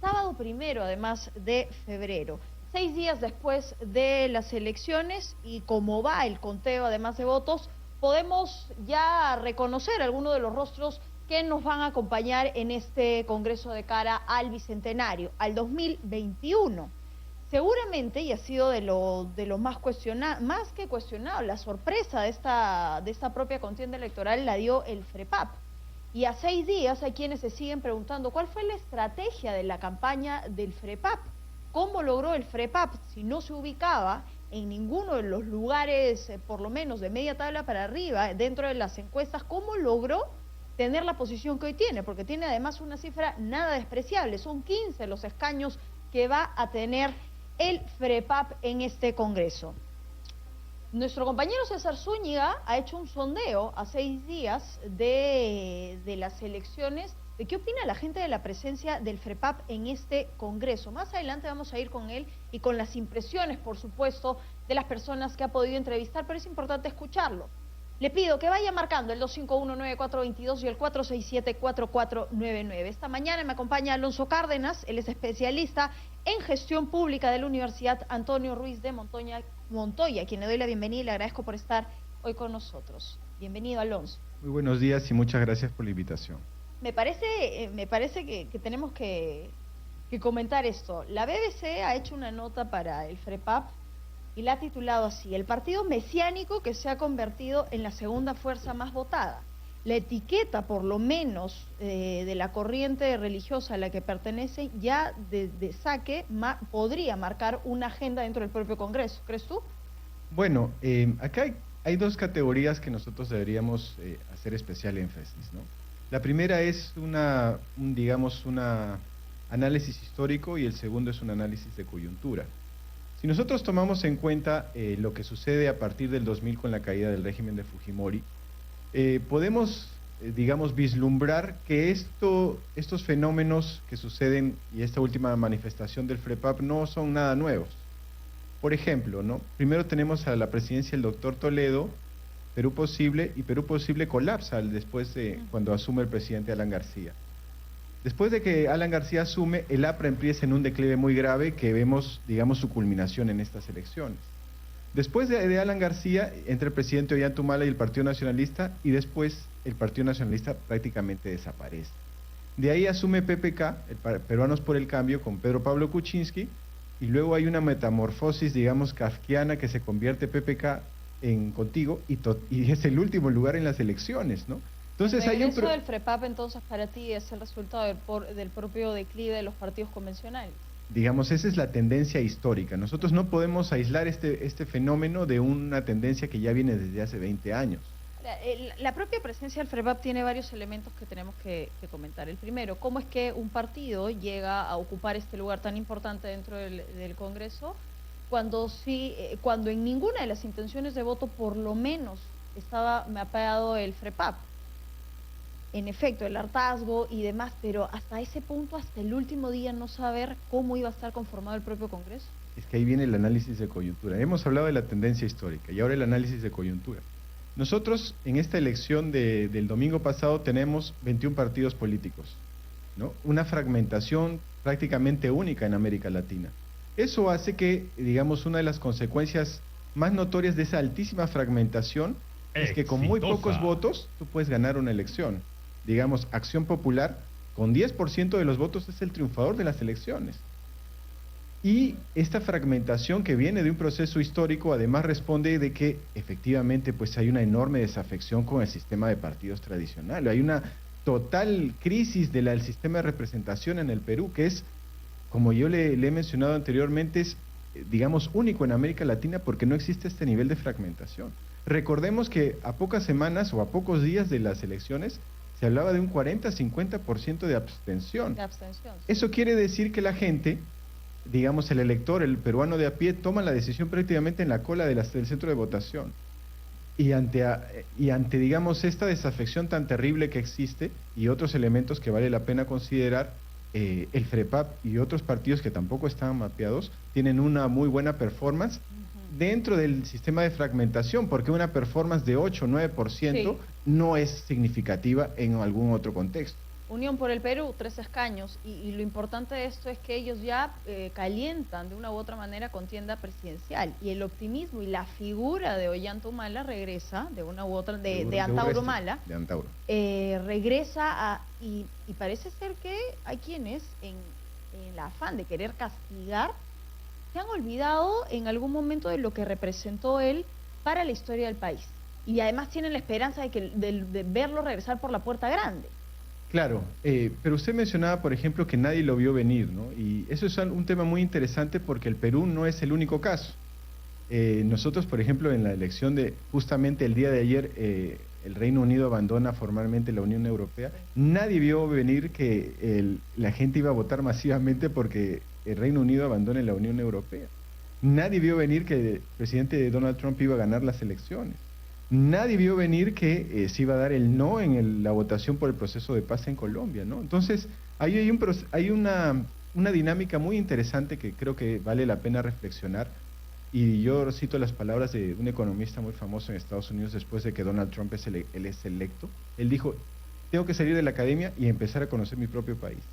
sábado 1, además de febrero. 6 días después de las elecciones y como va el conteo además de votos, podemos ya reconocer algunos de los rostros que nos van a acompañar en este Congreso de cara al Bicentenario, al 2021. Seguramente, y ha sido de lo más que cuestionado, la sorpresa de esta propia contienda electoral la dio el FREPAP. Y a 6 días hay quienes se siguen preguntando cuál fue la estrategia de la campaña del FREPAP. ¿Cómo logró el FREPAP, si no se ubicaba en ninguno de los lugares, por lo menos de media tabla para arriba, dentro de las encuestas, cómo logró tener la posición que hoy tiene? Porque tiene además una cifra nada despreciable, son 15 los escaños que va a tener el FREPAP en este Congreso. Nuestro compañero César Zúñiga ha hecho un sondeo a 6 días de las elecciones de qué opina la gente de la presencia del FREPAP en este Congreso. Más adelante vamos a ir con él y con las impresiones, por supuesto, de las personas que ha podido entrevistar, pero es importante escucharlo. Le pido que vaya marcando el 251-9422 y el 467-4499. Esta mañana me acompaña Alonso Cárdenas, él es especialista en gestión pública de la Universidad Antonio Ruiz de Montoya, a quien le doy la bienvenida y le agradezco por estar hoy con nosotros. Bienvenido, Alonso. Muy buenos días y muchas gracias por la invitación. Me parece que tenemos que comentar esto. La BBC ha hecho una nota para el FREPAP y la ha titulado así: el partido mesiánico que se ha convertido en la segunda fuerza más votada. La etiqueta, por lo menos, de la corriente religiosa a la que pertenece, ya de saque podría marcar una agenda dentro del propio Congreso. ¿Crees tú? Bueno, acá hay dos categorías que nosotros deberíamos hacer especial énfasis, ¿no? La primera es un análisis histórico y el segundo es un análisis de coyuntura. Si nosotros tomamos en cuenta lo que sucede a partir del 2000 con la caída del régimen de Fujimori, podemos, vislumbrar que estos fenómenos que suceden y esta última manifestación del FREPAP no son nada nuevos. Por ejemplo, ¿no? Primero tenemos a la presidencia del doctor Toledo, Perú Posible, y Perú Posible colapsa después de cuando asume el presidente Alan García. Después de que Alan García asume, el APRA empieza en un declive muy grave que vemos, su culminación en estas elecciones. Después de Alan García entra el presidente Ollantumala y el Partido Nacionalista, y después el Partido Nacionalista prácticamente desaparece. De ahí asume PPK, Peruanos por el Cambio, con Pedro Pablo Kuczynski, y luego hay una metamorfosis, kafkiana, que se convierte PPK en Contigo, y es el último lugar en las elecciones, ¿no? Entonces el regreso del FREPAP, entonces, para ti es el resultado del propio declive de los partidos convencionales. Esa es la tendencia histórica. Nosotros no podemos aislar este fenómeno de una tendencia que ya viene desde hace 20 años. La propia presencia del FREPAP tiene varios elementos que tenemos que comentar. El primero, ¿cómo es que un partido llega a ocupar este lugar tan importante dentro del Congreso cuando en ninguna de las intenciones de voto por lo menos estaba mapeado el FREPAP? En efecto, el hartazgo y demás, pero hasta ese punto, hasta el último día, no saber cómo iba a estar conformado el propio Congreso. Es que ahí viene el análisis de coyuntura. Hemos hablado de la tendencia histórica y ahora el análisis de coyuntura. Nosotros en esta elección del domingo pasado tenemos 21 partidos políticos, ¿no? Una fragmentación prácticamente única en América Latina. Eso hace que, una de las consecuencias más notorias de esa altísima fragmentación es que con muy pocos votos tú puedes ganar una elección. Acción Popular, con 10% de los votos es el triunfador de las elecciones. Y esta fragmentación que viene de un proceso histórico además responde de que efectivamente pues hay una enorme desafección con el sistema de partidos tradicional. Hay una total crisis del sistema de representación en el Perú, que es, como yo le he mencionado anteriormente, es único en América Latina porque no existe este nivel de fragmentación. Recordemos que a pocas semanas o a pocos días de las elecciones se hablaba de un 40-50% de abstención. Eso quiere decir que la gente, el elector, el peruano de a pie, toma la decisión prácticamente en la cola del centro de votación. Y ante esta desafección tan terrible que existe y otros elementos que vale la pena considerar, el FREPAP y otros partidos que tampoco estaban mapeados tienen una muy buena performance dentro del sistema de fragmentación, porque una performance de 8 o 9% no es significativa en algún otro contexto. Unión por el Perú, 3 escaños, y lo importante de esto es que ellos ya calientan de una u otra manera contienda presidencial, y el optimismo y la figura de Ollanta Humala regresa, de una u otra, de Antauro Humala, regresa y parece ser que hay quienes, en el afán de querer castigar, se han olvidado en algún momento de lo que representó él para la historia del país, y además tienen la esperanza de verlo regresar por la puerta grande. Claro, pero usted mencionaba, por ejemplo, que nadie lo vio venir, ¿no? Y eso es un tema muy interesante porque el Perú no es el único caso. Nosotros, por ejemplo, en la elección de justamente el día de ayer, el Reino Unido abandona formalmente la Unión Europea. Nadie vio venir que la gente iba a votar masivamente porque el Reino Unido abandone la Unión Europea. Nadie vio venir que el presidente Donald Trump iba a ganar las elecciones. Nadie vio venir que se iba a dar el no en la votación por el proceso de paz en Colombia, ¿no? Entonces, hay una dinámica muy interesante que creo que vale la pena reflexionar, y yo cito las palabras de un economista muy famoso en Estados Unidos después de que Donald Trump es electo. Él dijo, tengo que salir de la academia y empezar a conocer mi propio país,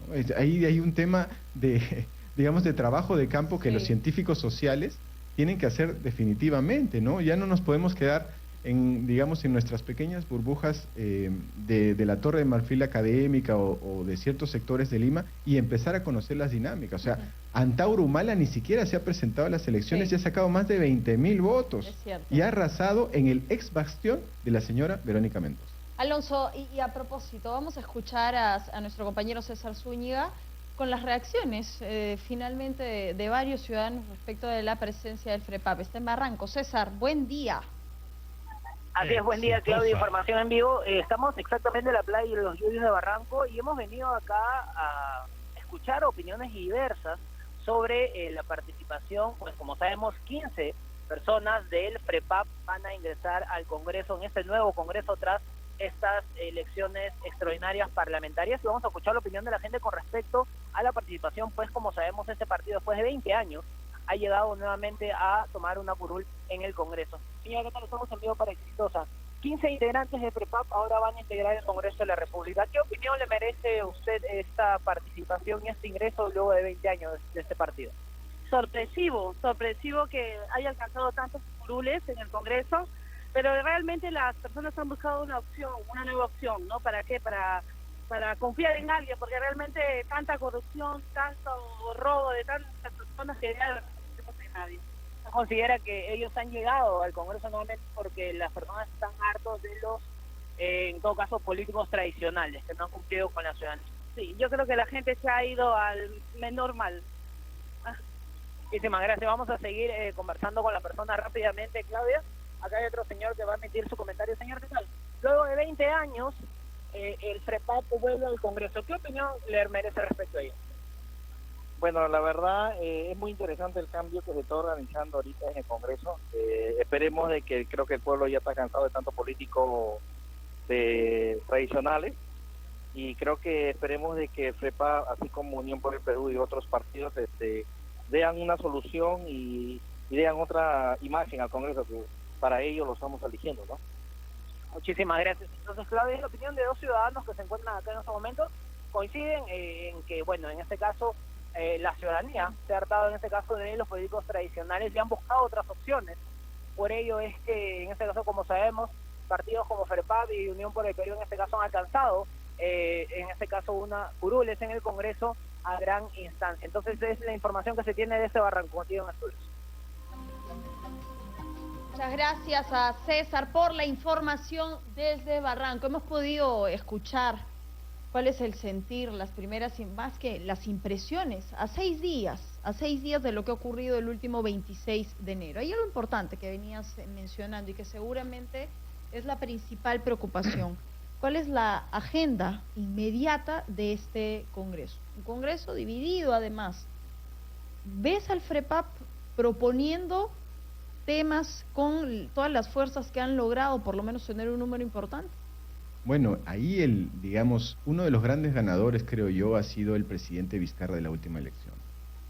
¿no? Ahí hay un tema de, digamos, de trabajo de campo que los científicos sociales tienen que hacer definitivamente, ¿no? Ya no nos podemos quedar en nuestras pequeñas burbujas de la Torre de Marfil académica o de ciertos sectores de Lima, y empezar a conocer las dinámicas. O sea, Antauro Humala ni siquiera se ha presentado a las elecciones y ha sacado más de 20.000 votos y ha arrasado en el ex bastión de la señora Verónica Mendoza. Alonso, y a propósito, vamos a escuchar a nuestro compañero César Zúñiga con las reacciones finalmente de varios ciudadanos respecto de la presencia del FREPAP. Está en Barranco. César, buen día. Así es, buen día, Claudia, información en vivo. Estamos exactamente en la playa de los Lluvios de Barranco y hemos venido acá a escuchar opiniones diversas sobre la participación. Pues como sabemos, 15 personas del FREPAP van a ingresar al Congreso, en este nuevo Congreso, tras estas elecciones extraordinarias parlamentarias, y vamos a escuchar la opinión de la gente con respecto a la participación. Pues como sabemos, este partido, después de 20 años, ha llegado nuevamente a tomar una curul en el Congreso. Señora, ¿qué tal? Estamos en vivo para Exitosa. 15 integrantes de FREPAP ahora van a integrar el Congreso de la República. ¿Qué opinión le merece a usted esta participación y este ingreso luego de 20 años de este partido? Sorpresivo que haya alcanzado tantos curules en el Congreso, pero realmente las personas han buscado una opción, una nueva opción, ¿no? ¿Para qué? Para confiar en alguien, porque realmente tanta corrupción, tanto robo de tantas personas que ya no sé nadie. ¿Considera que ellos han llegado al Congreso nuevamente porque las personas están hartos de los, en todo caso, políticos tradicionales que no han cumplido con la ciudadanía? Sí, yo creo que la gente se ha ido al menor mal. Muchísimas gracias. Vamos a seguir conversando con la persona rápidamente, Claudia. Acá hay otro señor que va a emitir su comentario. Señor, ¿qué tal? Luego de 20 años, el FREPAP vuelve al Congreso. ¿Qué opinión le merece respecto a ello? Bueno, la verdad es muy interesante el cambio que se está organizando ahorita en el Congreso. Esperemos de que, creo que el pueblo ya está cansado de tanto políticos tradicionales, y creo que esperemos de que FREPA, así como Unión por el Perú y otros partidos, vean una solución y den otra imagen al Congreso, que para ello lo estamos eligiendo, ¿no? Muchísimas gracias. Entonces, Claudia, la opinión de dos ciudadanos que se encuentran acá en estos momentos coinciden en que, bueno, en este caso, la ciudadanía se ha hartado en este caso de los políticos tradicionales y han buscado otras opciones. Por ello es que en este caso, como sabemos, partidos como FREPAP y Unión por el Perú en este caso han alcanzado en este caso una curules en el Congreso a gran instancia. Entonces es la información que se tiene de este Barranco. Contigo en estudios. Muchas gracias a César por la información desde Barranco. Hemos podido escuchar cuál es el sentir, las primeras, más que las impresiones, a 6 días de lo que ha ocurrido el último 26 de enero. Hay algo importante que venías mencionando y que seguramente es la principal preocupación. ¿Cuál es la agenda inmediata de este Congreso? Un Congreso dividido, además. ¿Ves al FREPAP proponiendo temas con todas las fuerzas que han logrado por lo menos tener un número importante? Bueno, ahí uno de los grandes ganadores, creo yo, ha sido el presidente Vizcarra de la última elección.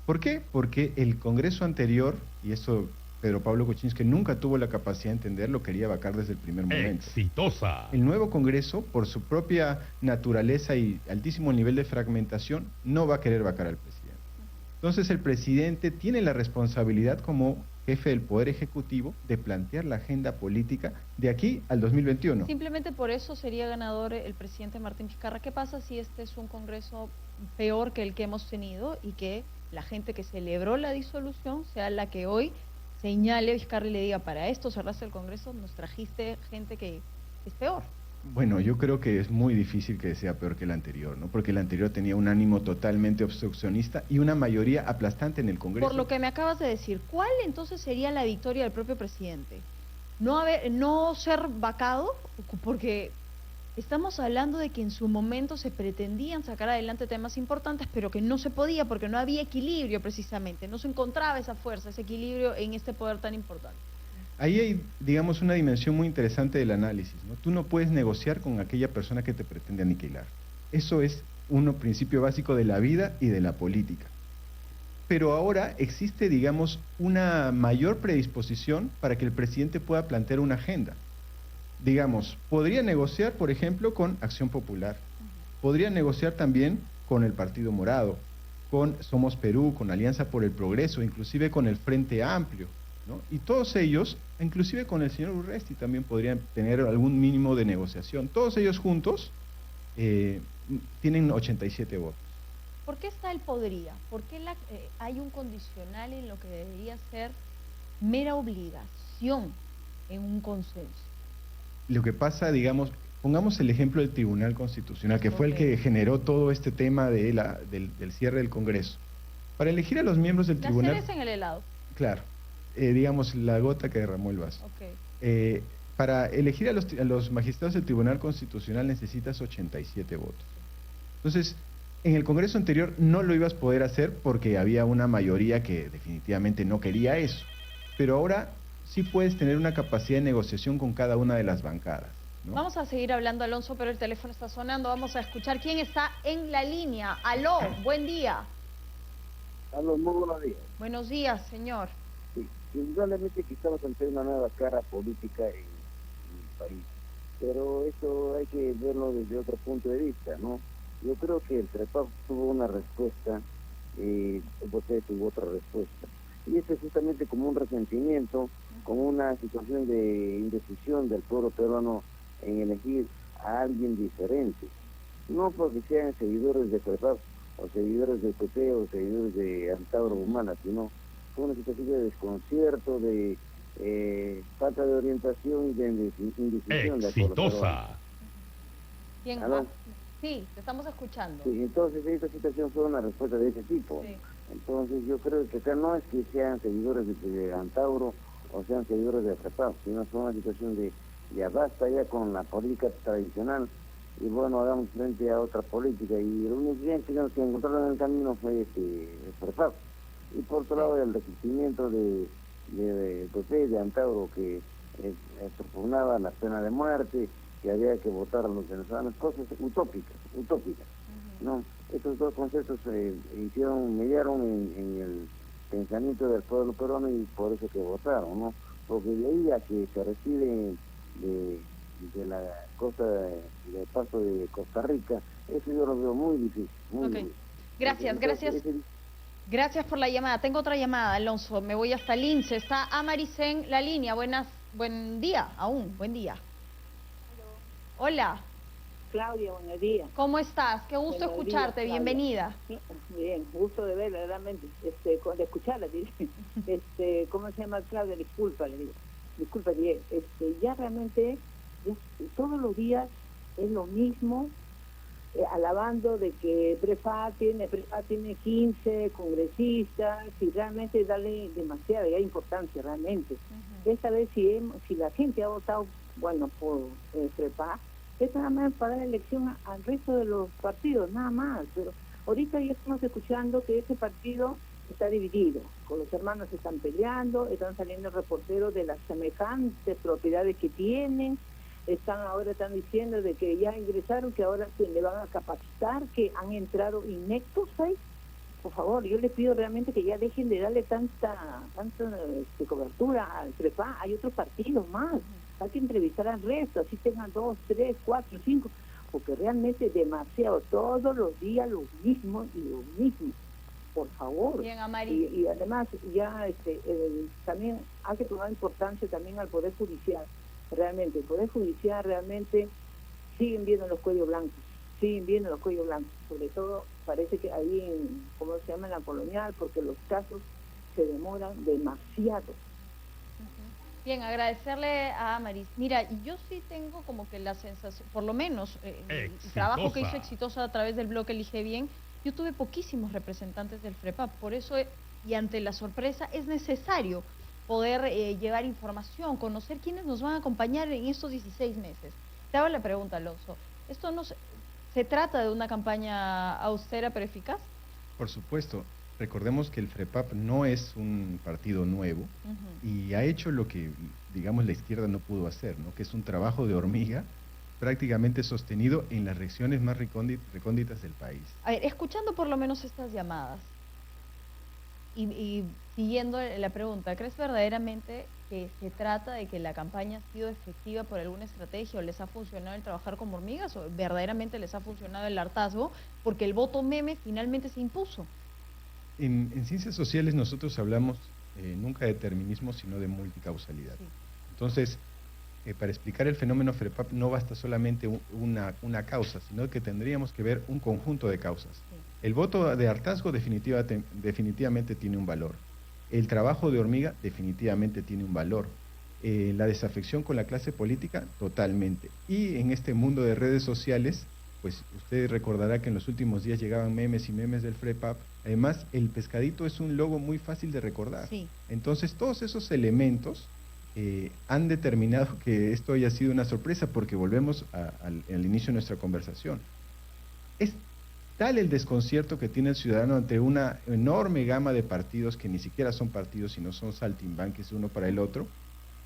¿Por qué? Porque el Congreso anterior, y eso Pedro Pablo Kuczynski nunca tuvo la capacidad de entender, lo quería vacar desde el primer momento. Exitosa. El nuevo Congreso, por su propia naturaleza y altísimo nivel de fragmentación, no va a querer vacar al presidente. Entonces el presidente tiene la responsabilidad como jefe del Poder Ejecutivo de plantear la agenda política de aquí al 2021. Simplemente por eso sería ganador el presidente Martín Vizcarra. ¿Qué pasa si este es un Congreso peor que el que hemos tenido y que la gente que celebró la disolución sea la que hoy señale a Vizcarra y le diga, para esto cerraste el Congreso, nos trajiste gente que es peor? Bueno, yo creo que es muy difícil que sea peor que el anterior, ¿no? Porque el anterior tenía un ánimo totalmente obstruccionista y una mayoría aplastante en el Congreso. Por lo que me acabas de decir, ¿cuál entonces sería la victoria del propio presidente? No ser vacado, porque estamos hablando de que en su momento se pretendían sacar adelante temas importantes, pero que no se podía porque no había equilibrio precisamente, no se encontraba esa fuerza, ese equilibrio en este poder tan importante. Ahí hay, digamos, una dimensión muy interesante del análisis, ¿no? Tú no puedes negociar con aquella persona que te pretende aniquilar. Eso es un principio básico de la vida y de la política. Pero ahora existe, digamos, una mayor predisposición para que el presidente pueda plantear una agenda. Digamos, podría negociar, por ejemplo, con Acción Popular. Podría negociar también con el Partido Morado, con Somos Perú, con Alianza por el Progreso, inclusive con el Frente Amplio, ¿no? Y todos ellos, inclusive con el señor Urresti, también podrían tener algún mínimo de negociación. Todos ellos juntos tienen 87 votos. ¿Por qué está el podría? ¿Por qué hay un condicional en lo que debería ser mera obligación en un consenso? Lo que pasa, digamos, pongamos el ejemplo del Tribunal Constitucional, que fue el que generó todo este tema de del cierre del Congreso. Para elegir a los miembros del tribunal... La cereza en el helado. Claro, digamos, la gota que derramó el vaso. Okay. Para elegir a los magistrados del Tribunal Constitucional necesitas 87 votos. Entonces, en el Congreso anterior no lo ibas a poder hacer porque había una mayoría que definitivamente no quería eso. Pero ahora sí puedes tener una capacidad de negociación con cada una de las bancadas, ¿no? Vamos a seguir hablando, Alonso, pero el teléfono está sonando. Vamos a escuchar quién está en la línea. Aló, buen día. Aló, muy buenos días. Buenos días, señor. Sí, indudablemente que estamos ante una nueva cara política en el país, pero eso hay que verlo desde otro punto de vista, ¿no? Yo creo que el Trepap tuvo una respuesta, el Boté tuvo otra respuesta. Y esto es justamente como un resentimiento, como una situación de indecisión del pueblo peruano en elegir a alguien diferente. No porque sean seguidores de Trepap, o seguidores del PP, o seguidores de Antauro Humana, sino fue una situación de desconcierto, de falta de orientación y de indecisión. Exitosa. ¿Quién? Sí, te estamos escuchando. Sí, entonces esta situación fue una respuesta de ese tipo. Sí. Entonces yo creo que acá no es que sean seguidores de Antauro o sean seguidores de Trepap, sino fue una situación de ya basta ya con la política tradicional y bueno, hagamos frente a otra política, y lo único que encontraron en el camino fue Trepap. Y por otro lado el resistimiento de PP, de Antauro, que propugnaba la pena de muerte, que había que votar a los venezolanos, cosas utópicas, ¿no? Estos dos conceptos mediaron en el pensamiento del pueblo peruano y por eso que votaron, ¿no? Porque de ahí a que se recibe de la costa de paso de Costa Rica, eso yo lo veo muy difícil. Muy difícil. Gracias por la llamada. Tengo otra llamada, Alonso. Me voy hasta Lince. Está Amaris en la línea. Buen día, buen día. Hola. Claudia, buenos días. ¿Cómo estás? Qué gusto Buenos escucharte. días, bienvenida. Bien, gusto de verla, realmente. De escucharla, ¿cómo se llama, Claudia? Disculpa, le digo. Disculpa, ya realmente todos los días es lo mismo, alabando de que Prepa tiene 15 congresistas y realmente darle demasiada importancia realmente. Esta vez si la gente ha votado, bueno, por Prepa, es nada más para la elección al resto de los partidos, nada más. Pero ahorita ya estamos escuchando que ese partido está dividido, con los hermanos se están peleando, están saliendo reporteros de las semejantes propiedades que tienen, están diciendo de que ya ingresaron, que ahora se le van a capacitar, que han entrado ineptos ahí. Por favor. favor, yo les pido realmente que ya dejen de darle tanta cobertura al FREPAP. Hay otros partidos más, hay que entrevistar al resto, así tengan 2, 3, 4, 5, porque realmente es demasiado, todos los días lo mismo y lo mismo, por favor. Bien, Amari. Y además ya también hay que tomar importancia también al Poder Judicial. Realmente, el Poder Judicial realmente siguen viendo los cuellos blancos, sobre todo parece que ahí en, ¿cómo se llama?, en la Colonial, porque los casos se demoran demasiado. Bien, agradecerle a Amaris. Mira, y yo sí tengo como que la sensación, por lo menos el trabajo que hizo Exitosa a través del blog Elige Bien, yo tuve poquísimos representantes del FREPAP, por eso, y ante la sorpresa, es necesario poder llevar información, conocer quiénes nos van a acompañar en estos 16 meses. Te hago la pregunta, Alonso, ¿esto no se trata de una campaña austera pero eficaz? Por supuesto. Recordemos que el FREPAP no es un partido nuevo y ha hecho lo que, digamos, la izquierda no pudo hacer, ¿no? Que es un trabajo de hormiga prácticamente sostenido en las regiones más recónditas del país. A ver, escuchando por lo menos estas llamadas y siguiendo la pregunta, ¿crees verdaderamente que se trata de que la campaña ha sido efectiva por alguna estrategia o les ha funcionado el trabajar como hormigas o verdaderamente les ha funcionado el hartazgo porque el voto meme finalmente se impuso? En ciencias sociales nosotros hablamos nunca de determinismo, sino de multicausalidad. Sí. Entonces, para explicar el fenómeno FREPAP no basta solamente una causa, sino que tendríamos que ver un conjunto de causas. Sí. El voto de hartazgo definitivamente tiene un valor. El trabajo de hormiga definitivamente tiene un valor. La desafección con la clase política, totalmente. Y en este mundo de redes sociales, pues usted recordará que en los últimos días llegaban memes y memes del FREPAP. Además, el pescadito es un logo muy fácil de recordar. Sí. Entonces, todos esos elementos han determinado que esto haya sido una sorpresa, porque volvemos al inicio de nuestra conversación. Es tal el desconcierto que tiene el ciudadano ante una enorme gama de partidos que ni siquiera son partidos, sino son saltimbanquis uno para el otro,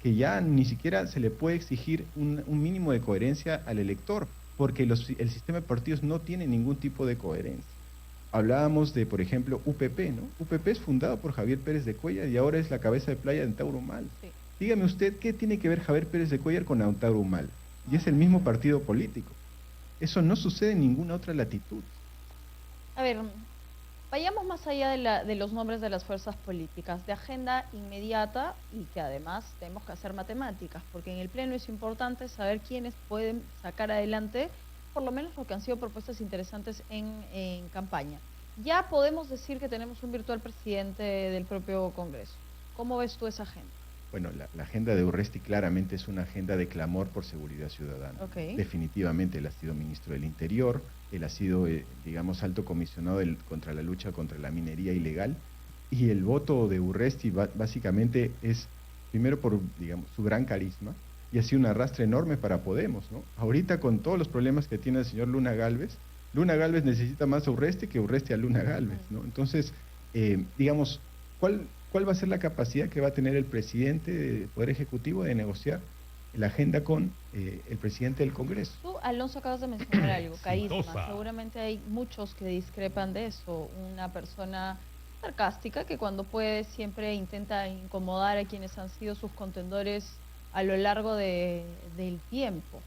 que ya ni siquiera se le puede exigir un mínimo de coherencia al elector, porque el sistema de partidos no tiene ningún tipo de coherencia. Hablábamos de, por ejemplo, UPP, ¿no? UPP es fundado por Javier Pérez de Cuéllar y ahora es la cabeza de playa de Antauro Humala. Sí. Dígame usted, ¿qué tiene que ver Javier Pérez de Cuéllar con Antauro Humala? Y es el mismo partido político. Eso no sucede en ninguna otra latitud. A ver, vayamos más allá de los nombres de las fuerzas políticas, de agenda inmediata, y que además tenemos que hacer matemáticas, porque en el Pleno es importante saber quiénes pueden sacar adelante por lo menos lo que han sido propuestas interesantes en campaña. Ya podemos decir que tenemos un virtual presidente del propio Congreso. ¿Cómo ves tú esa agenda? Bueno, la agenda de Urresti claramente es una agenda de clamor por seguridad ciudadana. Okay. Definitivamente él ha sido ministro del Interior, él ha sido, digamos, alto comisionado contra la lucha contra la minería ilegal, y el voto de Urresti básicamente es, primero por, digamos, su gran carisma, y ha sido un arrastre enorme para Podemos, ¿no? Ahorita con todos los problemas que tiene el señor Luna Gálvez necesita más a Urresti que Urresti a Luna Gálvez, ¿no? Entonces, digamos, ¿cuál va a ser la capacidad que va a tener el presidente del Poder Ejecutivo de negociar la agenda con el presidente del Congreso? Tú, Alonso, acabas de mencionar algo, carisma. Seguramente hay muchos que discrepan de eso. Una persona sarcástica que cuando puede siempre intenta incomodar a quienes han sido sus contendores a lo largo del tiempo.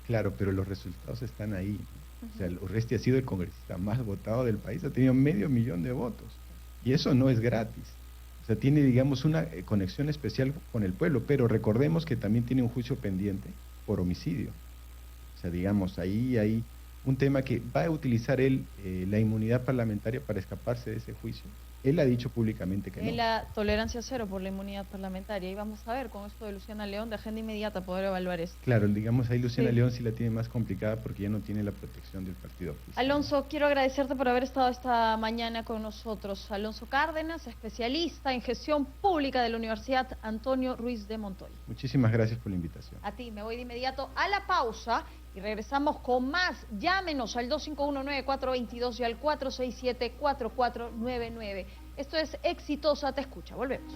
Claro, pero los resultados están ahí. O sea, Urresti ha sido el congresista más votado del país, ha tenido 500,000 de votos. Y eso no es gratis. O sea, tiene, digamos, una conexión especial con el pueblo, pero recordemos que también tiene un juicio pendiente por homicidio. O sea, digamos, ahí hay un tema que va a utilizar él, la inmunidad parlamentaria, para escaparse de ese juicio. Él ha dicho públicamente que no. La tolerancia cero por la inmunidad parlamentaria. Y vamos a ver con esto de Luciana León, de agenda inmediata, poder evaluar esto. Claro, digamos, ahí Luciana León sí la tiene más complicada porque ya no tiene la protección del partido oficial. Alonso, quiero agradecerte por haber estado esta mañana con nosotros. Alonso Cárdenas, especialista en gestión pública de la Universidad Antonio Ruiz de Montoya. Muchísimas gracias por la invitación. A ti, me voy de inmediato a la pausa y regresamos con más. Llámenos al 251-9422 y al 467-4499. Esto es Exitosa Te Escucha. Volvemos.